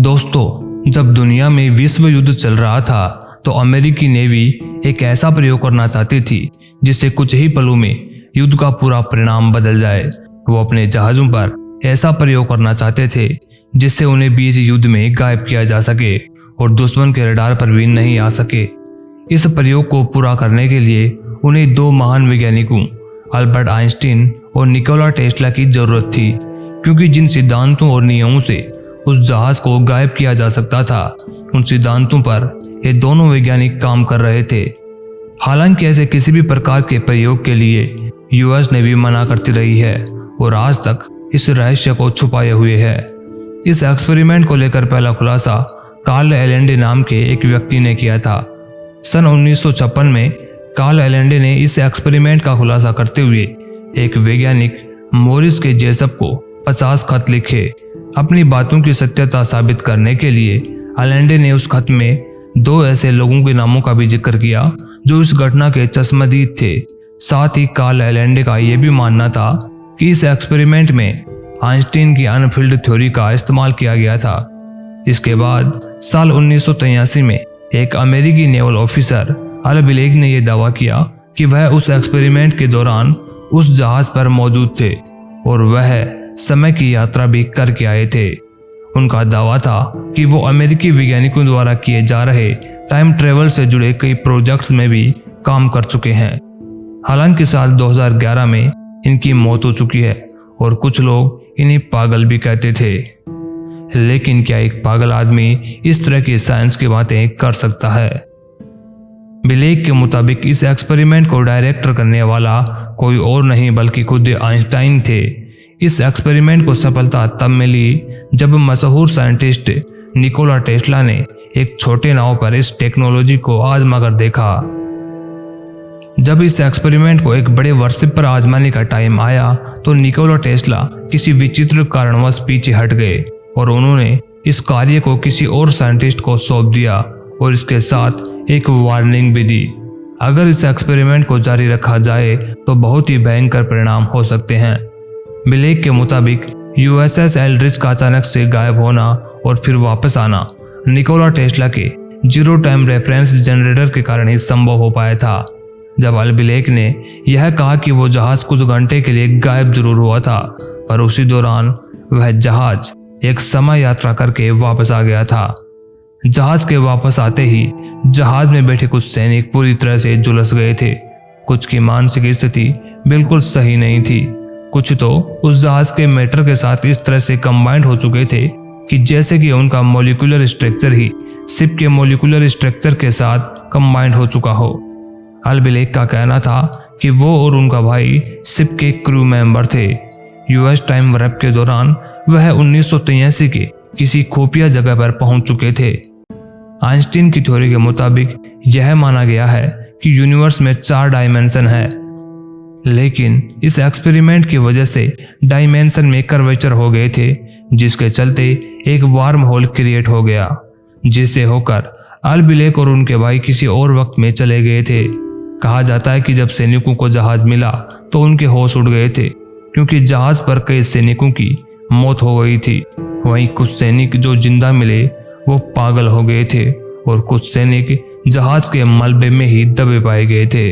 दोस्तों, जब दुनिया में विश्व युद्ध चल रहा था तो अमेरिकी नेवी एक ऐसा प्रयोग करना चाहती थी जिससे कुछ ही पलों में युद्ध का पूरा परिणाम बदल जाए। वो अपने जहाजों पर ऐसा प्रयोग करना चाहते थे जिससे उन्हें बीच युद्ध में गायब किया जा सके और दुश्मन के रडार पर भी नहीं आ सके। इस प्रयोग को पूरा करने के लिए उन्हें दो महान वैज्ञानिकों अल्बर्ट आइंस्टीन और निकोला टेस्ला की जरूरत थी, क्योंकि जिन सिद्धांतों और नियमों से उस जहाज को गायब किया जा सकता था उन सिद्धांतों पर ये दोनों वैज्ञानिक काम कर रहे थे। हालांकि ऐसे किसी भी प्रकार के प्रयोग के लिए यूएस नेवी मना करती रही है और आज तक इस रहस्य को छुपाए हुए है। इस एक्सपेरिमेंट को लेकर पहला खुलासा कार्ल एलेंडे नाम के एक व्यक्ति ने किया था। सन 1956 में कार्ल एलेंडे ने इस एक्सपेरिमेंट का खुलासा करते हुए एक वैज्ञानिक मोरिस के जेसप को 50 खत लिखे। अपनी बातों की सत्यता साबित करने के लिए एलेंडे ने उस खत में दो ऐसे लोगों के नामों का भी जिक्र किया जो इस घटना के चश्मदीद थे। साथ ही कार्ल एलेंडे का यह भी मानना था कि इस एक्सपेरिमेंट में आइंस्टीन की अनफील्ड थ्योरी का इस्तेमाल किया गया था। इसके बाद साल 1983 में एक अमेरिकी नेवल ऑफिसर अल बिलेक ने यह दावा किया कि वह उस एक्सपेरिमेंट के दौरान उस जहाज पर मौजूद थे और वह समय की यात्रा भी करके आए थे। उनका दावा था कि वो अमेरिकी वैज्ञानिकों द्वारा किए जा रहे टाइम ट्रेवल से जुड़े कई प्रोजेक्ट्स में भी काम कर चुके हैं। हालांकि साल 2011 में इनकी मौत हो चुकी है और कुछ लोग इन्हें पागल भी कहते थे। लेकिन क्या एक पागल आदमी इस तरह की साइंस की बातें कर सकता है? बिलेक के मुताबिक इस एक्सपेरिमेंट को डायरेक्टर करने वाला कोई और नहीं बल्कि खुद आइंस्टाइन थे। इस एक्सपेरिमेंट को सफलता तब मिली जब मशहूर साइंटिस्ट निकोला टेस्ला ने एक छोटे नाव पर इस टेक्नोलॉजी को आजमा कर देखा। जब इस एक्सपेरिमेंट को एक बड़े वर्षिप पर आजमाने का टाइम आया तो निकोला टेस्ला किसी विचित्र कारणवश पीछे हट गए और उन्होंने इस कार्य को किसी और साइंटिस्ट को सौंप दिया और इसके साथ एक वार्निंग भी दी। अगर इस एक्सपेरिमेंट को जारी रखा जाए तो बहुत ही भयंकर परिणाम हो सकते हैं। बिलेक के मुताबिक यूएसएस एल्ड्रिच का अचानक से गायब होना और फिर वापस आना निकोला टेस्ला के जीरो टाइम रेफरेंस जनरेटर के कारण ही संभव हो पाया था। जब अल बिलेक ने यह कहा कि वो जहाज कुछ घंटे के लिए गायब जरूर हुआ था, पर उसी दौरान वह जहाज एक समय यात्रा करके वापस आ गया था। जहाज के वापस आते ही जहाज में बैठे कुछ सैनिक पूरी तरह से झुलस गए थे। कुछ की मानसिक स्थिति बिल्कुल सही नहीं थी। कुछ तो उस जहाज के मैटर के साथ इस तरह से कंबाइंड हो चुके थे कि जैसे कि उनका मॉलिक्यूलर स्ट्रक्चर ही शिप के मॉलिक्यूलर स्ट्रक्चर के साथ कंबाइंड हो चुका हो। अल बिलेक का कहना था कि वो और उनका भाई शिप के क्रू मेंबर थे। यूएस टाइम वार्प के दौरान वह 1983 के किसी खुफिया जगह पर पहुंच चुके थे। आइंस्टीन की थ्योरी के मुताबिक यह माना गया है कि यूनिवर्स में 4 डायमेंशन है, लेकिन इस एक्सपेरिमेंट की वजह से डायमेंशन में कर्वेचर हो गए थे, जिसके चलते एक वार्म होल क्रिएट हो गया, जिससे होकर अल बिलेक और उनके भाई किसी और वक्त में चले गए थे। कहा जाता है कि जब सैनिकों को जहाज मिला तो उनके होश उड़ गए थे, क्योंकि जहाज पर कई सैनिकों की मौत हो गई थी। वहीं कुछ सैनिक जो जिंदा मिले वो पागल हो गए थे और कुछ सैनिक जहाज के मलबे में ही दबे पाए गए थे।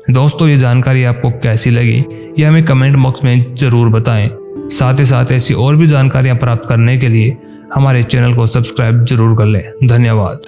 दोस्तों, ये जानकारी आपको कैसी लगी ये हमें कमेंट बॉक्स में जरूर बताएं। साथ ही साथ ऐसी और भी जानकारियां प्राप्त करने के लिए हमारे चैनल को सब्सक्राइब जरूर कर लें। धन्यवाद।